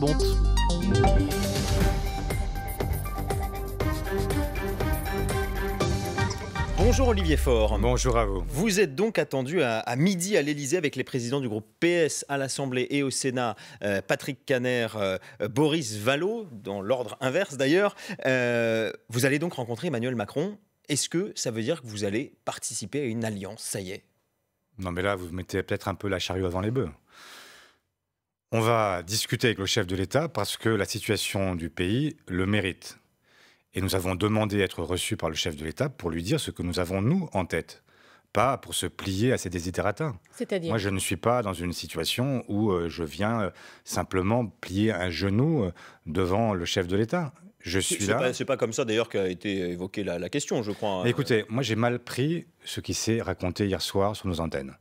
Bonte. Bonjour Olivier Faure. Bonjour à vous. Vous êtes donc attendu à midi à l'Élysée avec les présidents du groupe PS à l'Assemblée et au Sénat, Patrick Kanner, Boris Vallaud, dans l'ordre inverse d'ailleurs. Vous allez donc rencontrer Emmanuel Macron. Est-ce que ça veut dire que vous allez participer à une alliance? Ça y est. Non mais là, vous mettez peut-être un peu la charrue avant les bœufs. On va discuter avec le chef de l'État parce que la situation du pays le mérite. Et nous avons demandé à être reçus par le chef de l'État pour lui dire ce que nous avons, nous, en tête. Pas pour se plier à ses desiderata. C'est-à-dire ? Moi, je ne suis pas dans une situation où je viens simplement plier un genou devant le chef de l'État. Je suis là... C'est pas comme ça, d'ailleurs, qu'a été évoquée la question, je crois. Mais écoutez, moi, j'ai mal pris ce qui s'est raconté hier soir sur nos antennes.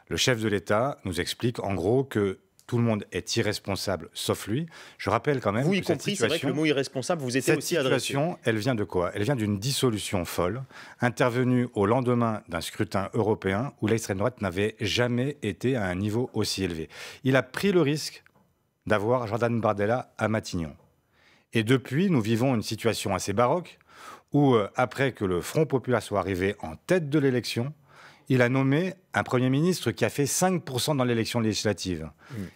Le chef de l'État nous explique, en gros, que tout le monde est irresponsable, sauf lui. Je rappelle quand même... Vous y compris, c'est vrai que le mot irresponsable vous était aussi adressé. Cette situation, elle vient de quoi? Elle vient d'une dissolution folle, intervenue au lendemain d'un scrutin européen où l'extrême droite n'avait jamais été à un niveau aussi élevé. Il a pris le risque d'avoir Jordan Bardella à Matignon. Et depuis, nous vivons une situation assez baroque où, après que le Front populaire soit arrivé en tête de l'élection, il a nommé un Premier ministre qui a fait 5% dans l'élection législative.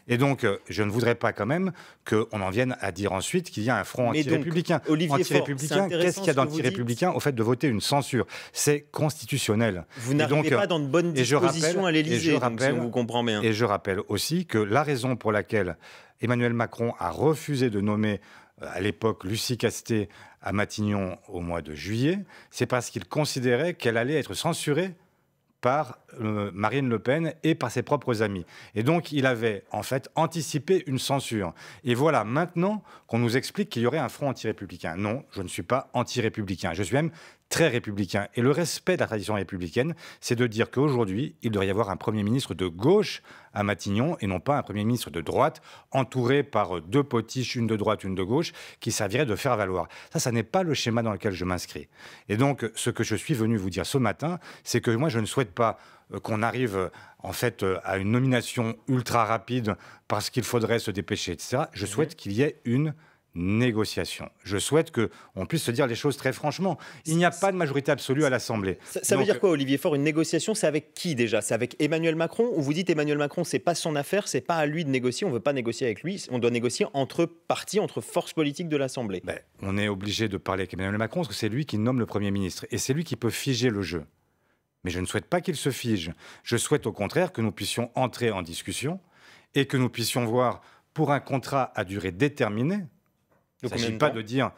Et donc, je ne voudrais pas quand même qu'on en vienne à dire ensuite qu'il y a un front anti-républicain. Anti-républicain, qu'est-ce qu'il y a d'anti-républicain au fait de voter une censure? C'est constitutionnel. Vous n'arrivez pas dans de bonnes dispositions à l'Élysée, si on vous comprend bien. Et je rappelle aussi que la raison pour laquelle Emmanuel Macron a refusé de nommer à l'époque Lucie Castet à Matignon au mois de juillet, c'est parce qu'il considérait qu'elle allait être censurée par Marine Le Pen et par ses propres amis. Et donc, il avait en fait anticipé une censure. Et voilà maintenant qu'on nous explique qu'il y aurait un front anti-républicain. Non, je ne suis pas anti-républicain. Je suis même très républicain. Et le respect de la tradition républicaine, c'est de dire qu'aujourd'hui, il devrait y avoir un Premier ministre de gauche à Matignon et non pas un Premier ministre de droite, entouré par deux potiches, une de droite, une de gauche, qui servirait de faire valoir. Ça n'est pas le schéma dans lequel je m'inscris. Et donc, ce que je suis venu vous dire ce matin, c'est que moi, je ne souhaite pas qu'on arrive en fait à une nomination ultra rapide parce qu'il faudrait se dépêcher, etc. Je souhaite qu'il y ait une négociation. Je souhaite qu'on puisse se dire les choses très franchement. Il n'y a pas de majorité absolue à l'Assemblée. Ça veut dire quoi, Olivier Faure? Une négociation, c'est avec qui déjà? C'est avec Emmanuel Macron? Ou vous dites Emmanuel Macron, c'est pas son affaire, c'est pas à lui de négocier, on veut pas négocier avec lui, on doit négocier entre partis, entre forces politiques de l'Assemblée? On est obligé de parler avec Emmanuel Macron parce que c'est lui qui nomme le Premier ministre et c'est lui qui peut figer le jeu. Mais je ne souhaite pas qu'il se fige. Je souhaite au contraire que nous puissions entrer en discussion et que nous puissions voir pour un contrat à durée déterminée. Il ne s'agit pas de dire,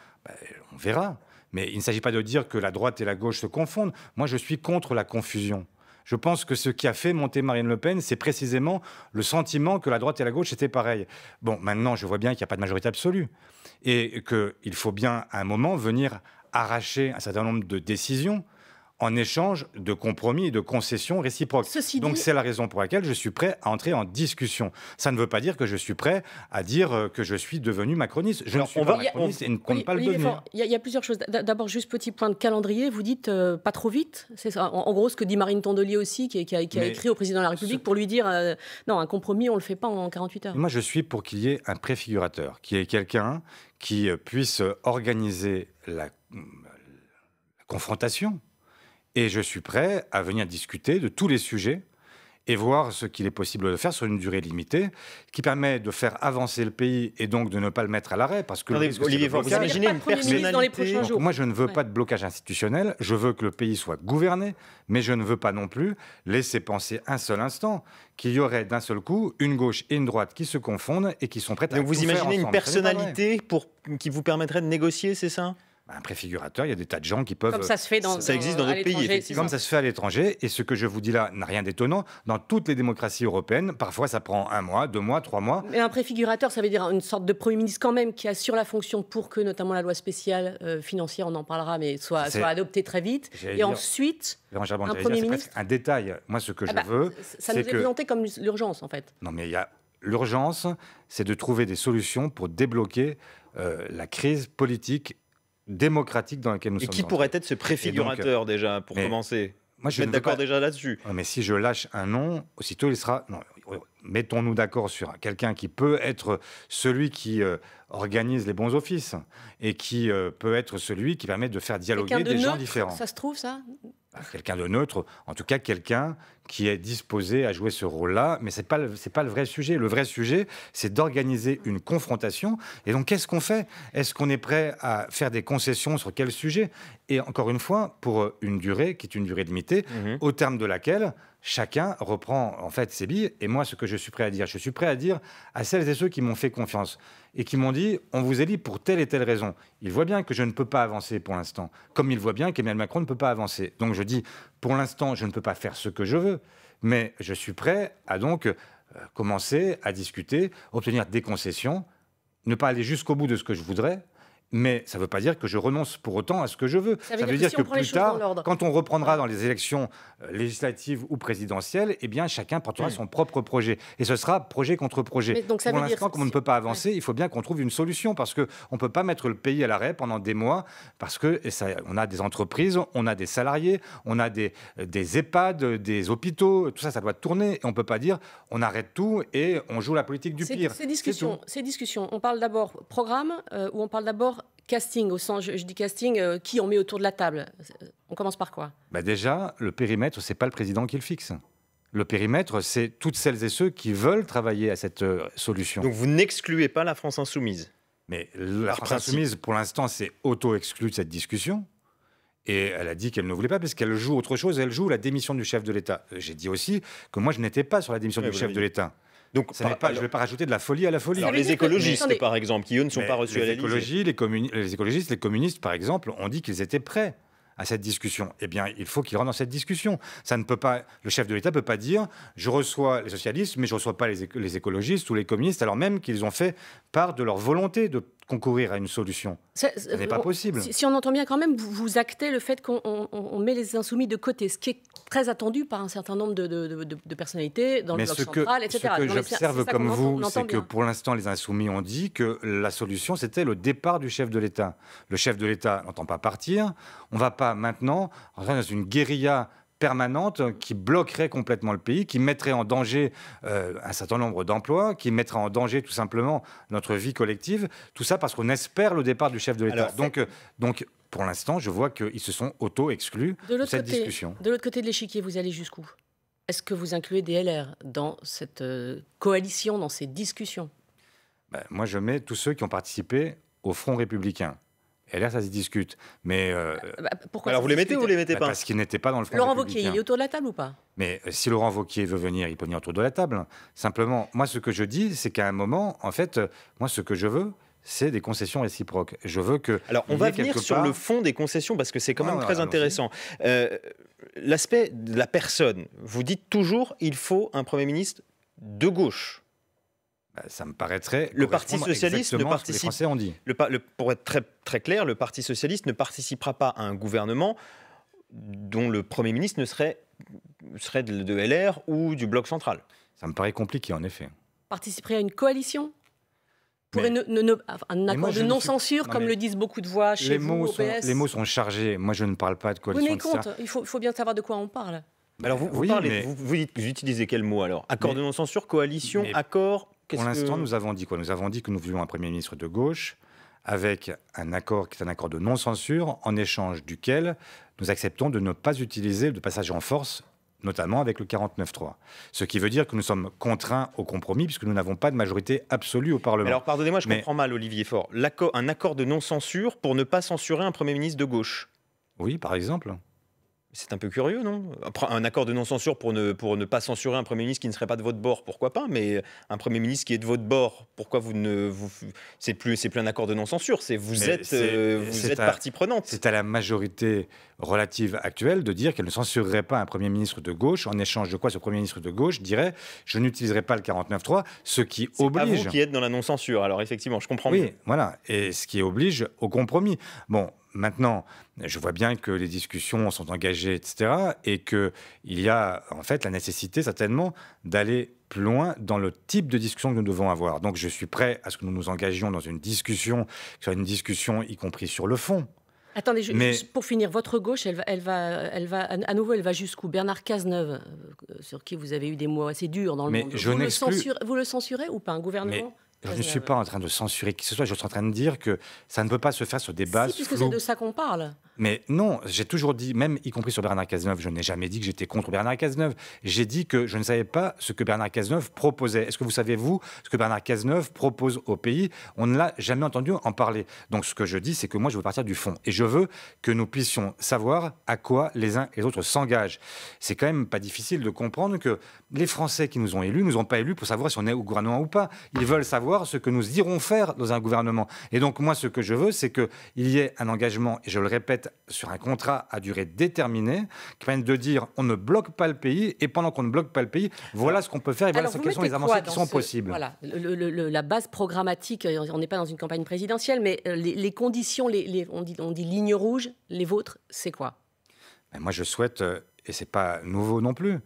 on verra, mais il ne s'agit pas de dire que la droite et la gauche se confondent. Moi, je suis contre la confusion. Je pense que ce qui a fait monter Marine Le Pen, c'est précisément le sentiment que la droite et la gauche étaient pareilles. Bon, maintenant, je vois bien qu'il n'y a pas de majorité absolue et qu'il faut bien, à un moment, venir arracher un certain nombre de décisions en échange de compromis et de concessions réciproques. Donc c'est la raison pour laquelle je suis prêt à entrer en discussion. Ça ne veut pas dire que je suis prêt à dire que je suis devenu macroniste. Je ne suis pas macroniste et ne compte pas le devenir. Il y a plusieurs choses. D'abord, juste petit point de calendrier. Vous dites pas trop vite. C'est ça. En gros, ce que dit Marine Tondelier aussi, qui a écrit au président de la République pour lui dire non, un compromis, on ne le fait pas en 48 heures. Moi, je suis pour qu'il y ait un préfigurateur, qu'il y ait quelqu'un qui puisse organiser la confrontation. Et je suis prêt à venir discuter de tous les sujets et voir ce qu'il est possible de faire sur une durée limitée, qui permet de faire avancer le pays et donc de ne pas le mettre à l'arrêt. Parce que Olivier, vous imaginez une personnalité... Donc, moi, je ne veux pas de blocage institutionnel, je veux que le pays soit gouverné, mais je ne veux pas non plus laisser penser un seul instant qu'il y aurait d'un seul coup une gauche et une droite qui se confondent et qui sont prêtes à tout faire ensemble. Donc vous imaginez une personnalité qui vous permettrait de négocier, c'est ça ? Un préfigurateur, il y a des tas de gens qui peuvent... Comme ça se fait ça existe dans d'autres pays, effectivement. Comme ça se fait à l'étranger, et ce que je vous dis là n'a rien d'étonnant. Dans toutes les démocraties européennes, parfois ça prend 1 mois, 2 mois, 3 mois. Mais un préfigurateur, ça veut dire une sorte de Premier ministre quand même qui assure la fonction pour que notamment la loi spéciale financière, on en parlera, mais soit adoptée très vite. Et ensuite, un Premier ministre... C'est un détail. Moi, ce que je veux... Ça nous est présenté comme l'urgence, en fait. Non, mais il y a... L'urgence, c'est de trouver des solutions pour débloquer la crise politique démocratique dans laquelle nous sommes. Et qui pourrait être ce préfigurateur déjà, pour commencer? moi, je suis d'accord déjà là-dessus. Mais si je lâche un nom, aussitôt il sera... Non, mettons-nous d'accord sur quelqu'un qui peut être celui qui organise les bons offices et qui peut être celui qui permet de faire dialoguer des gens différents. Ça se trouve, ça ? Quelqu'un de neutre, en tout cas quelqu'un qui est disposé à jouer ce rôle-là, mais c'est pas le vrai sujet. Le vrai sujet, c'est d'organiser une confrontation. Et donc, qu'est-ce qu'on fait ? Est-ce qu'on est prêt à faire des concessions sur quel sujet ? Et encore une fois, pour une durée qui est une durée limitée, au terme de laquelle chacun reprend en fait ses billes. Et moi, ce que je suis prêt à dire à celles et ceux qui m'ont fait confiance et qui m'ont dit « on vous élit pour telle et telle raison ». Ils voient bien que je ne peux pas avancer pour l'instant, comme ils voient bien qu'Emmanuel Macron ne peut pas avancer. Donc je dis « pour l'instant, je ne peux pas faire ce que je veux, mais je suis prêt à donc commencer à discuter, obtenir des concessions, ne pas aller jusqu'au bout de ce que je voudrais ». Mais ça ne veut pas dire que je renonce pour autant à ce que je veux. Ça veut dire que plus tard, quand on reprendra dans les élections législatives ou présidentielles, eh bien, chacun portera son propre projet. Et ce sera projet contre projet. Donc, pour l'instant, comme on ne peut pas avancer, il faut bien qu'on trouve une solution parce qu'on ne peut pas mettre le pays à l'arrêt pendant des mois parce qu'on a des entreprises, on a des salariés, on a des EHPAD, des hôpitaux, tout ça, ça doit tourner. Et on ne peut pas dire on arrête tout et on joue la politique du pire. Ces discussions, on parle d'abord programme ou on parle d'abord casting, au sens, je dis casting, qui on met autour de la table. On commence par quoi ? Déjà, le périmètre, ce n'est pas le président qui le fixe. Le périmètre, c'est toutes celles et ceux qui veulent travailler à cette solution. Donc vous n'excluez pas la France insoumise ? Mais la France insoumise, pour l'instant, s'est auto-exclue de cette discussion. Et elle a dit qu'elle ne voulait pas parce qu'elle joue autre chose. Elle joue la démission du chef de l'État. J'ai dit aussi que moi, je n'étais pas sur la démission du chef de l'État. Donc, je ne vais pas rajouter de la folie à la folie. Alors, les écologistes, par exemple, qui eux ne sont pas reçus à l'Élysée. Les écologistes, les communistes, par exemple, ont dit qu'ils étaient prêts à cette discussion. Eh bien, il faut qu'ils rentrent dans cette discussion. Ça ne peut pas, le chef de l'État ne peut pas dire « je reçois les socialistes, mais je ne reçois pas les écologistes ou les communistes », alors même qu'ils ont fait part de leur volonté de concourir à une solution. Ce n'est pas possible. Si on entend bien quand même, vous actez le fait qu'on met les insoumis de côté, ce qui est très attendu par un certain nombre de personnalités dans le bloc central, etc. Ce que j'observe comme vous, c'est que pour l'instant, les insoumis ont dit que la solution, c'était le départ du chef de l'État. Le chef de l'État n'entend pas partir. On ne va pas maintenant rentrer dans une guérilla permanente qui bloquerait complètement le pays, qui mettrait en danger un certain nombre d'emplois, qui mettrait en danger tout simplement notre vie collective. Tout ça parce qu'on espère le départ du chef de l'État. Donc, pour l'instant, je vois qu'ils se sont auto-exclus de cette discussion. De l'autre côté de l'échiquier, vous allez jusqu'où ? Est-ce que vous incluez des LR dans cette coalition, dans ces discussions ? Moi, je mets tous ceux qui ont participé au Front républicain. LR, ça se discute. Mais pourquoi alors vous les mettez ou vous les mettez pas ? Parce qu'ils n'étaient pas dans le Front Laurent républicain. Wauquiez, il est autour de la table ou pas ? Mais si Laurent Wauquiez veut venir, il peut venir autour de la table. Simplement, moi, ce que je dis, c'est qu'à un moment, en fait, moi, ce que je veux, c'est des concessions réciproques. Je veux que... Alors, on va venir sur le fond des concessions, parce que c'est quand même très intéressant. L'aspect de la personne, vous dites toujours, il faut un Premier ministre de gauche. Ça me paraîtrait. Le Parti socialiste ne participe. Les Français ont dit. Pour être très, très clair, le Parti socialiste ne participera pas à un gouvernement dont le Premier ministre ne serait de LR ou du Bloc central. Ça me paraît compliqué, en effet. Participerait à une coalition pour un accord de non-censure, comme le disent beaucoup de voix chez vous, au PS. Les mots sont chargés. Moi, je ne parle pas de coalition. Oui, mais il faut bien savoir de quoi on parle. Alors, vous utilisez quel mot alors ? Accord de non-censure, coalition, accord. Pour l'instant, nous avons dit quoi ? Nous avons dit que nous voulions un Premier ministre de gauche avec un accord qui est un accord de non-censure, en échange duquel nous acceptons de ne pas utiliser le passage en force, notamment avec le 49.3. Ce qui veut dire que nous sommes contraints au compromis, puisque nous n'avons pas de majorité absolue au Parlement. Alors, pardonnez-moi, je comprends mal, Olivier Faure. Un accord de non-censure pour ne pas censurer un Premier ministre de gauche ? Oui, par exemple. C'est un peu curieux, non ? Un accord de non-censure pour ne pas censurer un Premier ministre qui ne serait pas de votre bord, pourquoi pas ? Mais un Premier ministre qui est de votre bord, pourquoi c'est plus un accord de non-censure, vous êtes partie prenante. C'est à la majorité relative actuelle de dire qu'elle ne censurerait pas un Premier ministre de gauche, en échange de quoi ce Premier ministre de gauche dirait « je n'utiliserai pas le 49.3 », ce qui oblige... C'est pas vous qui êtes dans la non-censure, alors effectivement, je comprends mieux. Oui, voilà, et ce qui oblige au compromis. Bon, maintenant, je vois bien que les discussions sont engagées, etc., et qu'il y a en fait la nécessité certainement d'aller plus loin dans le type de discussion que nous devons avoir. Donc je suis prêt à ce que nous nous engagions dans une discussion, qui soit une discussion y compris sur le fond. Attendez, juste pour finir, votre gauche, elle va à nouveau, elle va jusqu'où? Bernard Cazeneuve, sur qui vous avez eu des mots assez durs dans le monde. Vous le censurez ou pas, un gouvernement? Je ne suis pas en train de censurer qui que ce soit, je suis en train de dire que ça ne peut pas se faire sur des bases puisque c'est de ça qu'on parle. Mais non, j'ai toujours dit, même y compris sur Bernard Cazeneuve, je n'ai jamais dit que j'étais contre Bernard Cazeneuve. J'ai dit que je ne savais pas ce que Bernard Cazeneuve proposait. Est-ce que vous savez, vous, ce que Bernard Cazeneuve propose au pays? On ne l'a jamais entendu en parler. Donc ce que je dis, c'est que moi, je veux partir du fond. Et je veux que nous puissions savoir à quoi les uns et les autres s'engagent. C'est quand même pas difficile de comprendre que les Français qui nous ont élus nous ont pas élus pour savoir si on est au gouvernement ou pas. Ils veulent savoir ce que nous irons faire dans un gouvernement. Et donc moi, ce que je veux, c'est qu'il y ait un engagement, et je le répète, sur un contrat à durée déterminée, qui permet de dire on ne bloque pas le pays, et pendant qu'on ne bloque pas le pays, voilà ce qu'on peut faire, et voilà quelles sont les avancées qui sont possibles. Voilà, la base programmatique, on n'est pas dans une campagne présidentielle, mais les conditions, on dit lignes rouges, les vôtres, c'est quoi? Moi, je souhaite, et c'est pas nouveau non plus,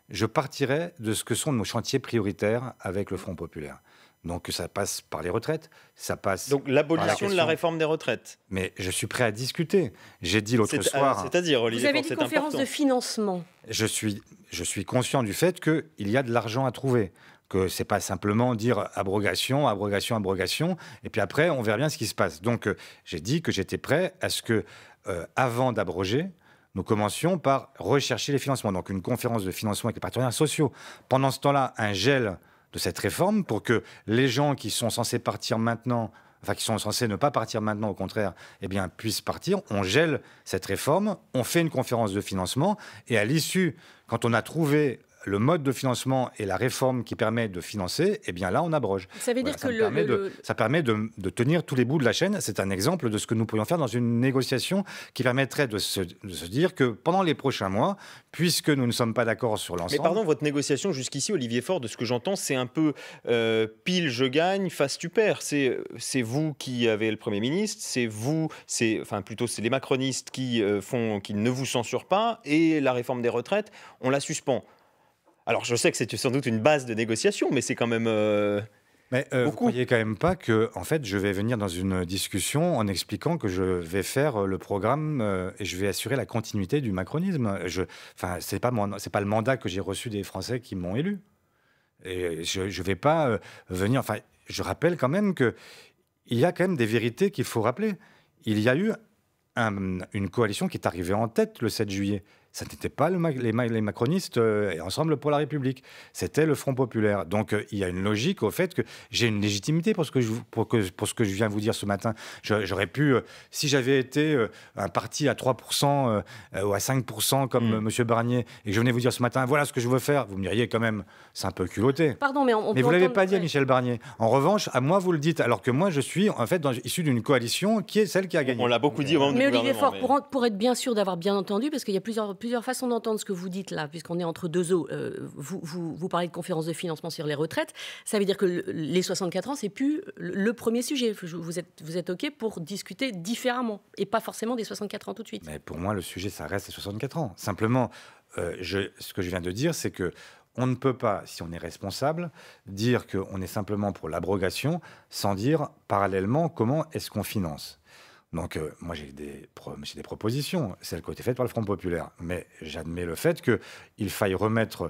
je partirai de ce que sont nos chantiers prioritaires avec le Front populaire. Donc ça passe par les retraites, ça passe... Donc l'abolition de la réforme des retraites. Mais je suis prêt à discuter. J'ai dit l'autre soir... C'est-à-dire, Olivier, vous avez dit conférence de financement. Je suis conscient du fait qu'il y a de l'argent à trouver. Que ce n'est pas simplement dire abrogation, abrogation, abrogation, et puis après, on verra bien ce qui se passe. Donc j'ai dit que j'étais prêt à ce que, avant d'abroger, nous commencions par rechercher les financements. Donc une conférence de financement avec les partenaires sociaux. Pendant ce temps-là, un gel de cette réforme pour que les gens qui sont censés partir maintenant, enfin qui sont censés ne pas partir maintenant, au contraire, eh bien, puissent partir. On gèle cette réforme, on fait une conférence de financement et à l'issue, quand on a trouvé le mode de financement et la réforme qui permet de financer, eh bien là, on abroge. Ça veut dire ça permet de tenir tous les bouts de la chaîne. C'est un exemple de ce que nous pourrions faire dans une négociation qui permettrait de se dire que pendant les prochains mois, puisque nous ne sommes pas d'accord sur l'ensemble... Mais pardon, votre négociation jusqu'ici, Olivier Faure, de ce que j'entends, c'est un peu pile je gagne, face tu perds. C'est vous qui avez le Premier ministre, c'est les macronistes qui ne vous censurent pas, et la réforme des retraites, on la suspend. Alors, je sais que c'est sans doute une base de négociation, mais c'est quand même mais vous ne croyez quand même pas que, en fait, je vais venir dans une discussion en expliquant que je vais faire le programme et je vais assurer la continuité du macronisme. C'est pas le mandat que j'ai reçu des Français qui m'ont élu. Et je ne vais pas venir... Enfin, je rappelle quand même qu'il y a quand même des vérités qu'il faut rappeler. Il y a eu une coalition qui est arrivée en tête le 7 juillet. Ça n'était pas les macronistes et Ensemble pour la République. C'était le Front populaire. Donc, il y a une logique au fait que j'ai une légitimité pour ce que je viens vous dire ce matin. J'aurais pu, si j'avais été un parti à 3% ou à 5% comme M. Barnier, et que je venais vous dire ce matin, voilà ce que je veux faire, vous me diriez quand même, c'est un peu culotté. Pardon, mais vous ne l'avez pas dit à Michel Barnier. En revanche, à moi, vous le dites, alors que moi, je suis en fait issu d'une coalition qui est celle qui a gagné. On l'a beaucoup dit avant du gouvernement. Mais Olivier Faure, pour être bien sûr d'avoir bien entendu, parce qu'il y a plusieurs façons d'entendre ce que vous dites là, puisqu'on est entre deux eaux. Vous parlez de conférence de financement sur les retraites. Ça veut dire que les 64 ans, c'est plus le premier sujet. Vous êtes OK pour discuter différemment et pas forcément des 64 ans tout de suite. Mais pour moi, le sujet, ça reste les 64 ans. Simplement, ce que je viens de dire, c'est que on ne peut pas, si on est responsable, dire qu'on est simplement pour l'abrogation sans dire parallèlement comment est-ce qu'on finance. Donc, moi, j'ai des propositions, celles qui ont été faites par le Front populaire. Mais j'admets le fait qu'il faille remettre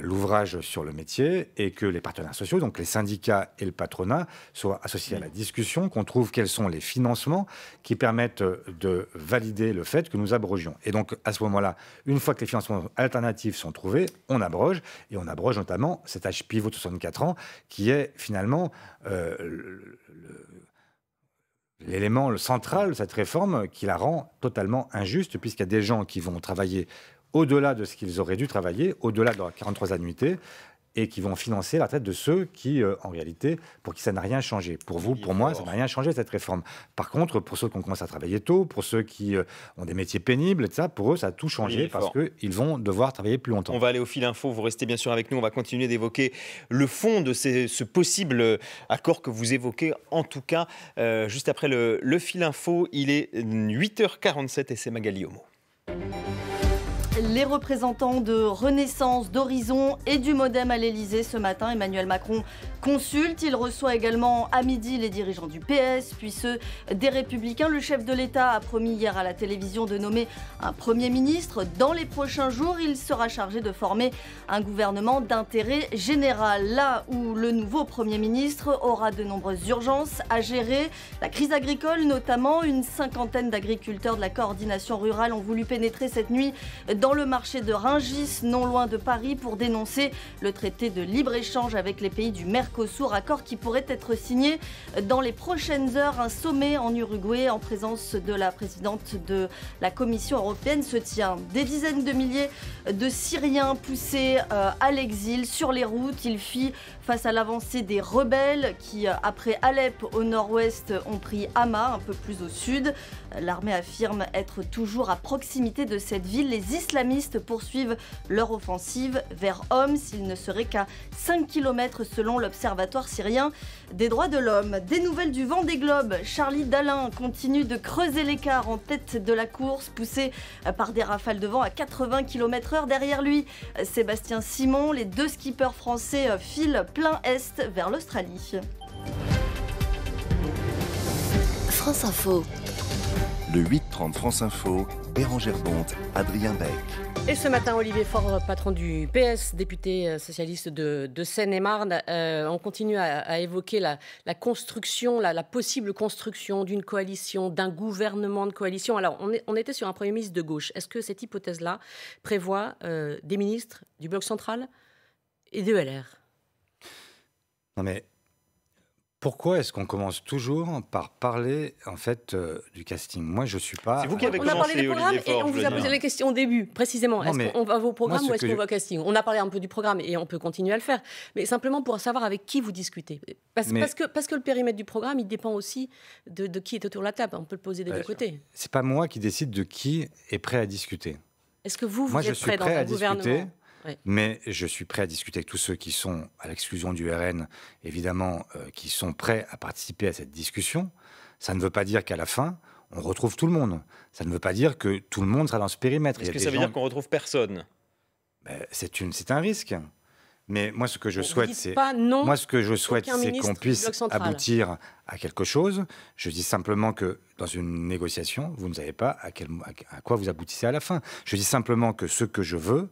l'ouvrage sur le métier et que les partenaires sociaux, donc les syndicats et le patronat, soient associés à la discussion, qu'on trouve quels sont les financements qui permettent de valider le fait que nous abrogions. Et donc, à ce moment-là, une fois que les financements alternatifs sont trouvés, on abroge. Et on abroge notamment cet âge pivot de 64 ans qui est finalement... l'élément central de cette réforme qui la rend totalement injuste, puisqu'il y a des gens qui vont travailler au-delà de ce qu'ils auraient dû travailler, au-delà de leurs 43 annuités, et qui vont financer la retraite de ceux qui, en réalité, pour qui ça n'a rien changé. Pour vous, pour moi, ça n'a rien changé, cette réforme. Par contre, pour ceux qui ont commencé à travailler tôt, pour ceux qui ont des métiers pénibles, etc., pour eux, ça a tout changé parce qu'ils vont devoir travailler plus longtemps. On va aller au fil info, vous restez bien sûr avec nous, on va continuer d'évoquer le fond de ce possible accord que vous évoquez, en tout cas, juste après le fil info. Il est 8h47 et c'est Magali Homo. les représentants de Renaissance, d'Horizon et du Modem à l'Elysée ce matin. Emmanuel Macron consulte. Il reçoit également à midi les dirigeants du PS, puis ceux des Républicains. Le chef de l'État a promis hier à la télévision de nommer un Premier ministre. Dans les prochains jours, il sera chargé de former un gouvernement d'intérêt général. Là où le nouveau Premier ministre aura de nombreuses urgences à gérer, la crise agricole notamment, une cinquantaine d'agriculteurs de la coordination rurale ont voulu pénétrer cette nuit dans le marché de Rungis, non loin de Paris, pour dénoncer le traité de libre-échange avec les pays du Mercosur, accord qui pourrait être signé dans les prochaines heures. Un sommet en Uruguay en présence de la présidente de la Commission européenne se tient. Des dizaines de milliers de Syriens poussés à l'exil sur les routes. Ils fuient face à l'avancée des rebelles qui, après Alep au nord-ouest, ont pris Hama, un peu plus au sud. L'armée affirme être toujours à proximité de cette ville. Les islamistes poursuivent leur offensive vers Homs. Il ne serait qu'à 5 km selon l'Observatoire syrien des droits de l'homme. Des nouvelles du Vendée Globe. Charlie Dalin continue de creuser l'écart en tête de la course, poussé par des rafales de vent à 80 km/h. Derrière lui, Sébastien Simon. Les deux skippers français filent plein est vers l'Australie. France Info. Le 8-30 France Info, Bérangère Bonte, Adrien Beck. Et ce matin, Olivier Faure, patron du PS, député socialiste de Seine-et-Marne, on continue à évoquer la construction, la possible construction d'une coalition, d'un gouvernement de coalition. Alors, on était sur un Premier ministre de gauche. Est-ce que cette hypothèse-là prévoit des ministres du Bloc central et de LR ? Non mais... Pourquoi est-ce qu'on commence toujours par parler en fait du casting ? Moi, je suis pas. C'est vous qui avez On a parlé commencé, des programmes Olivier et Faure, on je vous veux a dire. posé la question au début, précisément. Non, Est-ce qu'on va au programme ou est-ce qu'on va au casting ? On a parlé un peu du programme et on peut continuer à le faire. Mais simplement pour savoir avec qui vous discutez. Parce que le périmètre du programme, il dépend aussi de qui est autour de la table. On peut le poser des deux côtés. C'est pas moi qui décide de qui est prêt à discuter. Est-ce que vous Moi, je êtes suis prêt dans prêt un à discuter. gouvernement ? Ouais. Mais je suis prêt à discuter avec tous ceux qui sont à l'exclusion du RN, évidemment, qui sont prêts à participer à cette discussion. Ça ne veut pas dire qu'à la fin, on retrouve tout le monde. Ça ne veut pas dire que tout le monde sera dans ce périmètre. Est-ce que ça veut dire qu'on retrouve personne ? C'est un risque. Mais moi, ce que je souhaite, c'est aucun qu'on puisse du Bloc central. aboutir à quelque chose. Je dis simplement que dans une négociation, vous ne savez pas à quoi vous aboutissez à la fin. Je dis simplement que ce que je veux,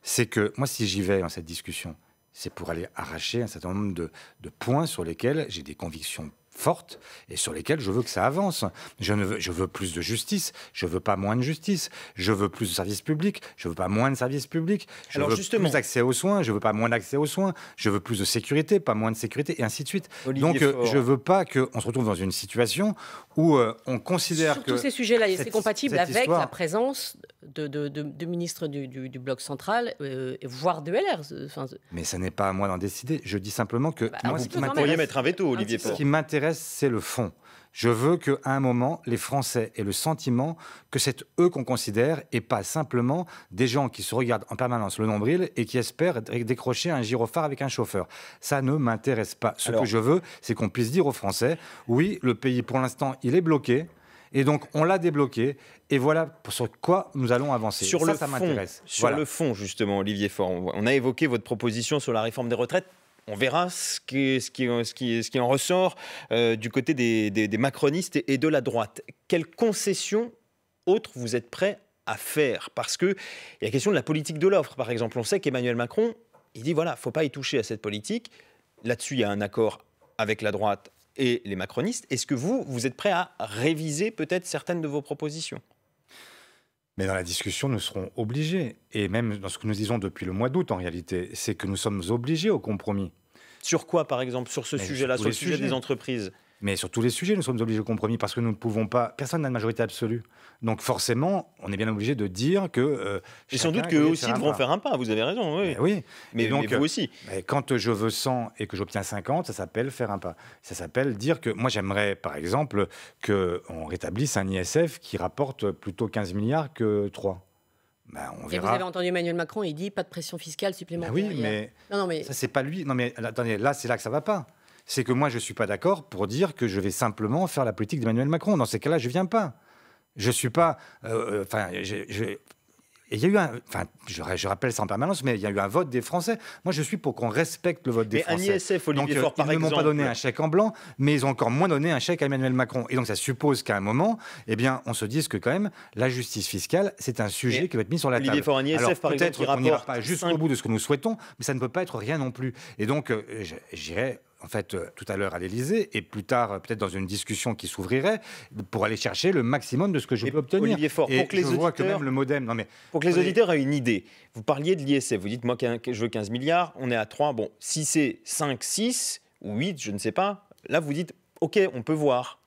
c'est que moi, si j'y vais dans cette discussion, c'est pour aller arracher un certain nombre de points sur lesquels j'ai des convictions fortes et sur lesquelles je veux que ça avance. Je veux plus de justice, je veux pas moins de justice. Je veux plus de services publics, je veux pas moins de services publics. Je veux plus d'accès aux soins, je veux pas moins d'accès aux soins. Je veux plus de sécurité, pas moins de sécurité, et ainsi de suite. Olivier Donc, Faure. je veux pas qu'on se retrouve dans une situation où on considère Sur que... tous ces sujets-là, c'est compatible cette avec histoire- la présence de ministres du Bloc central, voire de LR. Mais ça n'est pas à moi d'en décider. Je dis simplement que moi, Vous ce qui pourriez m'intéresse, mettre un veto, Olivier ce Faure. qui m'intéresse, c'est le fond. Je veux qu'à un moment, les Français aient le sentiment que c'est eux qu'on considère et pas simplement des gens qui se regardent en permanence le nombril et qui espèrent décrocher un gyrophare avec un chauffeur. Ça ne m'intéresse pas. Ce que je veux, c'est qu'on puisse dire aux Français, oui, le pays, pour l'instant, il est bloqué. Et donc, on l'a débloqué. Et voilà sur quoi nous allons avancer. Sur ça m'intéresse. Sur le fond, justement, Olivier Faure, on a évoqué votre proposition sur la réforme des retraites. On verra ce qui en ressort du côté des macronistes et de la droite. Quelles concessions autres vous êtes prêts à faire ? Parce qu'il y a la question de la politique de l'offre, par exemple. On sait qu'Emmanuel Macron, il dit voilà, il ne faut pas y toucher à cette politique. Là-dessus, il y a un accord avec la droite et les macronistes. Est-ce que vous êtes prêts à réviser peut-être certaines de vos propositions ? Mais dans la discussion, nous serons obligés. Et même dans ce que nous disons depuis le mois d'août, en réalité, c'est que nous sommes obligés au compromis. Sur quoi, par exemple ? Sur ce sujet-là, sur le sujet des entreprises ? Mais sur tous les sujets, nous sommes obligés au compromis parce que nous ne pouvons pas... Personne n'a de majorité absolue. Donc forcément, on est bien obligé de dire que... et sans doute qu'eux aussi devront faire un pas, vous avez raison. Oui, oui. Mais vous aussi. Quand je veux 100 et que j'obtiens 50, ça s'appelle faire un pas. Ça s'appelle dire que... Moi, j'aimerais, par exemple, qu'on rétablisse un ISF qui rapporte plutôt 15 milliards que 3. On verra. Et vous avez entendu Emmanuel Macron, il dit pas de pression fiscale supplémentaire. Oui, mais... Non, mais... Ça, c'est pas lui. Non, mais attendez, là, c'est là que ça va pas. C'est que moi, je ne suis pas d'accord pour dire que je vais simplement faire la politique d'Emmanuel Macron. Dans ces cas-là, je ne viens pas. Je ne suis pas... Et il y a eu enfin, je rappelle ça en permanence, mais il y a eu un vote des Français. Moi, je suis pour qu'on respecte le vote des Français. Mais un ISF, Olivier Faure, par exemple, ils ne m'ont pas donné exemple. un chèque en blanc, mais ils ont encore moins donné un chèque à Emmanuel Macron. Et donc, ça suppose qu'à un moment, eh bien, on se dise que quand même, la justice fiscale, c'est un sujet qui va être mis sur la Olivier table. Faure, un ISF, Alors, par exemple, qui peut-être qu'on n'ira rapporte pas jusqu'au bout de ce que nous souhaitons, mais ça ne peut pas être rien non plus. Et donc, j'irai en fait, tout à l'heure à l'Élysée, et plus tard, peut-être dans une discussion qui s'ouvrirait, pour aller chercher le maximum de ce que je peux obtenir. Olivier Faure, et pour que les je vois que auditeurs- même le MoDem... Non, mais, Pour que les auditeurs aient une idée, vous parliez de l'ISF, vous dites moi que je veux 15 milliards, on est à 3, bon, si c'est 5, 6 ou 8, je ne sais pas, là vous dites ok, on peut voir.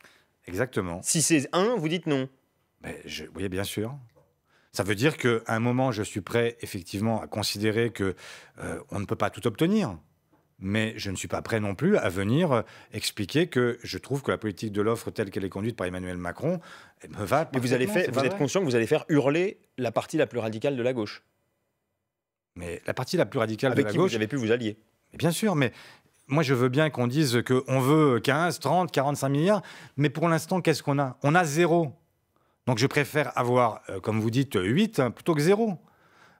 Exactement. Si c'est 1, vous dites non. Mais oui, bien sûr. Ça veut dire qu'à un moment, je suis prêt effectivement à considérer que on ne peut pas tout obtenir. Mais je ne suis pas prêt non plus à venir expliquer que je trouve que la politique de l'offre telle qu'elle est conduite par Emmanuel Macron me va. Mais vous parfaitement, êtes conscient que vous allez faire hurler la partie la plus radicale de la gauche, Mais la partie la plus radicale avec de la qui gauche. vous avez pu vous allier. Bien sûr, mais moi je veux bien qu'on dise qu'on veut 15, 30, 45 milliards, mais pour l'instant, qu'est-ce qu'on a? On a 0. Donc je préfère avoir, comme vous dites, 8 plutôt que 0.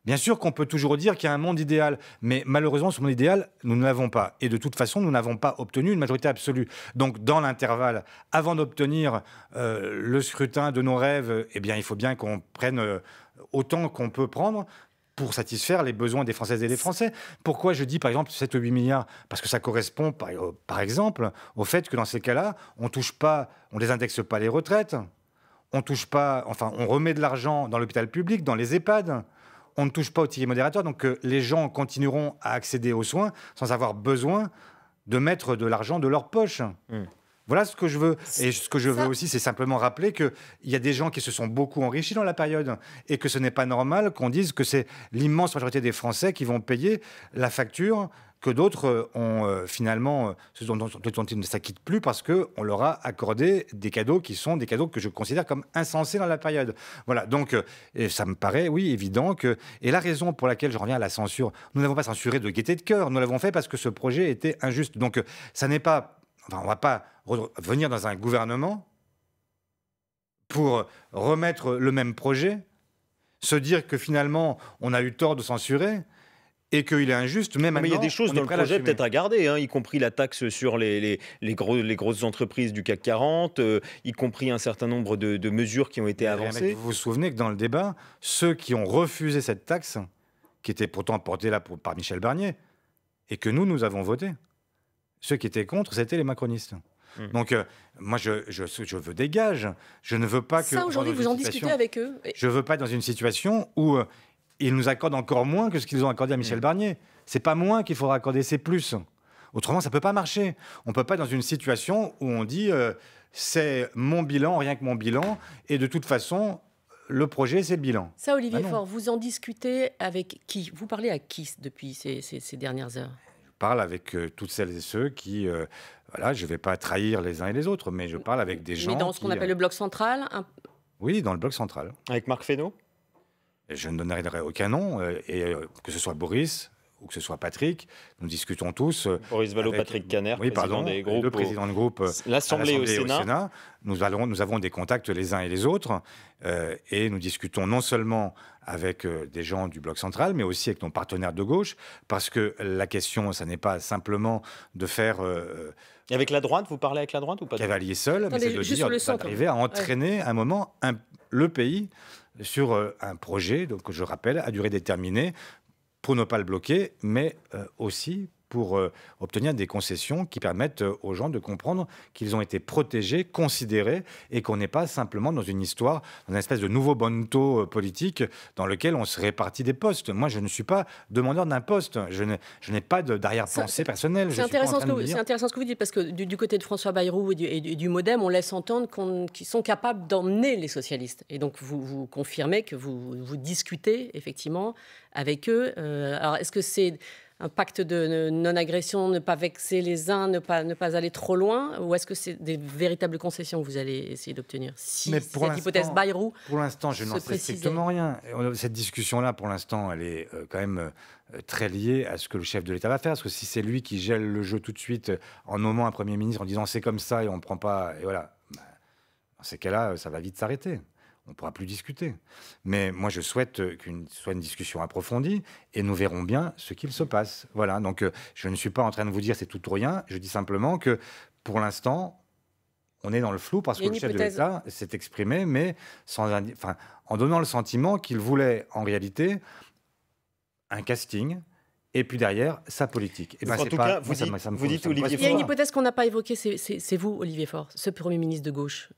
Bien sûr qu'on peut toujours dire qu'il y a un monde idéal, mais malheureusement, ce monde idéal, nous ne l'avons pas. Et de toute façon, nous n'avons pas obtenu une majorité absolue. Donc, dans l'intervalle, avant d'obtenir le scrutin de nos rêves, eh bien, il faut bien qu'on prenne autant qu'on peut prendre pour satisfaire les besoins des Françaises et des Français. Pourquoi je dis, par exemple, 7 ou 8 milliards? Parce que ça correspond, par exemple, au fait que dans ces cas-là, on ne désindexe pas les retraites, on remet de l'argent dans l'hôpital public, dans les EHPAD. On ne touche pas au ticket modérateur, donc les gens continueront à accéder aux soins sans avoir besoin de mettre de l'argent de leur poche. Voilà ce que je veux. Et ce que je veux aussi, c'est simplement rappeler qu'il y a des gens qui se sont beaucoup enrichis dans la période et que ce n'est pas normal qu'on dise que c'est l'immense majorité des Français qui vont payer la facture que d'autres ont finalement, ce dont ils ne s'acquittent plus parce qu'on leur a accordé des cadeaux qui sont des cadeaux que je considère comme insensés dans la période. Voilà, donc et ça me paraît, oui, évident que... Et la raison pour laquelle je reviens à la censure, nous n'avons pas censuré de gaieté de cœur, nous l'avons fait parce que ce projet était injuste. Donc ça n'est pas... Enfin, on ne va pas venir dans un gouvernement pour remettre le même projet, se dire que finalement, on a eu tort de censurer et qu'il est injuste, mais maintenant... Mais il y a des choses on dans est le prêt à projet l'assumer. peut-être à garder, hein, y compris la taxe sur les grosses entreprises du CAC 40, y compris un certain nombre de mesures qui ont été avancées. Vous vous souvenez que dans le débat, ceux qui ont refusé cette taxe, qui était pourtant portée là par Michel Barnier, et que nous avons voté, ceux qui étaient contre, c'était les macronistes. Donc, moi, je veux des gages. Je ne veux pas que... Ça, aujourd'hui, vous en discutez avec eux. Je ne veux pas être dans une situation où ils nous accordent encore moins que ce qu'ils ont accordé à Michel Barnier. C'est pas moins qu'il faudra accorder, c'est plus. Autrement, ça ne peut pas marcher. On ne peut pas être dans une situation où on dit c'est mon bilan, rien que mon bilan, et de toute façon, le projet, c'est le bilan. Ça, Olivier non. Faure, vous en discutez avec qui? Vous parlez à qui depuis ces dernières heures? Je parle avec toutes celles et ceux qui... voilà, je ne vais pas trahir les uns et les autres, mais je parle avec des gens Mais dans ce qu'on appelle le bloc central Oui, dans le bloc central. Avec Marc Fesneau? Je ne donnerai aucun nom, que ce soit Boris ou que ce soit Patrick, nous discutons tous. Boris Vallaud, Patrick Caner, président des groupes, le président de groupe l'Assemblée et au Sénat. Nous avons des contacts les uns et les autres, et nous discutons non seulement avec des gens du bloc central, mais aussi avec nos partenaires de gauche, parce que la question, ça n'est pas simplement de faire... Et avec la droite, vous parlez avec la droite ou pas? Cavalier seul, mais c'est de juste dire sur le centre. d'arriver à entraîner un moment le pays sur un projet, donc je rappelle, à durée déterminée, pour ne pas le bloquer, mais aussi pour obtenir des concessions qui permettent aux gens de comprendre qu'ils ont été protégés, considérés, et qu'on n'est pas simplement dans une histoire, dans une espèce de nouveau bonneteau politique dans lequel on se répartit des postes. Moi, je ne suis pas demandeur d'un poste. Je n'ai pas d'arrière-pensée personnelle. C'est intéressant ce que vous dites, parce que du côté de François Bayrou et du MoDem, on laisse entendre qu'ils sont capables d'emmener les socialistes. Et donc, vous confirmez que vous discutez, effectivement, avec eux. Alors, est-ce que c'est un pacte de non-agression, ne pas vexer les uns, ne pas aller trop loin, ou est-ce que c'est des véritables concessions que vous allez essayer d'obtenir si cette hypothèse Bayrou pour l'instant, je n'en sais précisait strictement rien. Cette discussion-là, pour l'instant, elle est quand même très liée à ce que le chef de l'État va faire, parce que si c'est lui qui gèle le jeu tout de suite en nommant un Premier ministre, en disant c'est comme ça et on ne prend pas... Et voilà, dans ces cas-là, ça va vite s'arrêter. on ne pourra plus discuter. Mais moi, je souhaite qu'une soit une discussion approfondie et nous verrons bien ce qu'il se passe. Voilà, donc je ne suis pas en train de vous dire c'est tout ou rien. Je dis simplement que pour l'instant, on est dans le flou parce que le chef de l'État s'est exprimé, mais en donnant le sentiment qu'il voulait en réalité un casting. Et puis derrière, sa politique. Et ben, en tout cas, vous dites Olivier Faure. Il y a une hypothèse qu'on n'a pas évoquée, c'est vous, Olivier Faure, ce Premier ministre de gauche.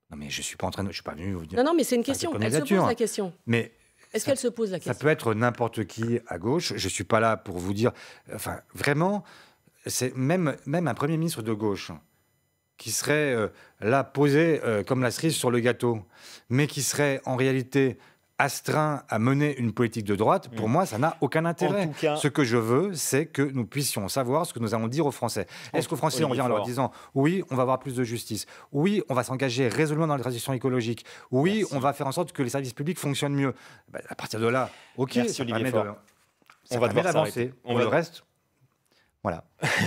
Non, mais je ne suis pas venu vous dire. Non, mais c'est une question. Elle se pose la question. Mais est-ce qu'elle se pose la question? Ça peut être n'importe qui à gauche. Je ne suis pas là pour vous dire. Enfin, vraiment, c'est même un Premier ministre de gauche qui serait là posé comme la cerise sur le gâteau, mais qui serait en réalité astreint à mener une politique de droite, pour moi, ça n'a aucun intérêt. En tout cas, ce que je veux, c'est que nous puissions savoir ce que nous allons dire aux Français. Est-ce qu'aux Français, on vient en leur disant « Oui, on va avoir plus de justice. Oui, on va s'engager résolument dans la transition écologique. Oui, on va faire en sorte que les services publics fonctionnent mieux. » À partir de là, OK, merci Olivier Faure. On va devoir avancer. Pour le reste... Voilà.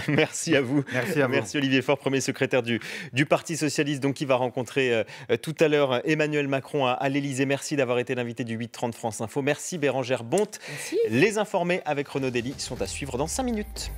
Merci à vous. Merci Olivier Faure, premier secrétaire du Parti Socialiste, donc, qui va rencontrer tout à l'heure Emmanuel Macron à l'Élysée. Merci d'avoir été l'invité du 8h30 France Info. Merci Bérangère Bonte. Merci. Les informés avec Renaud Dely sont à suivre dans 5 minutes.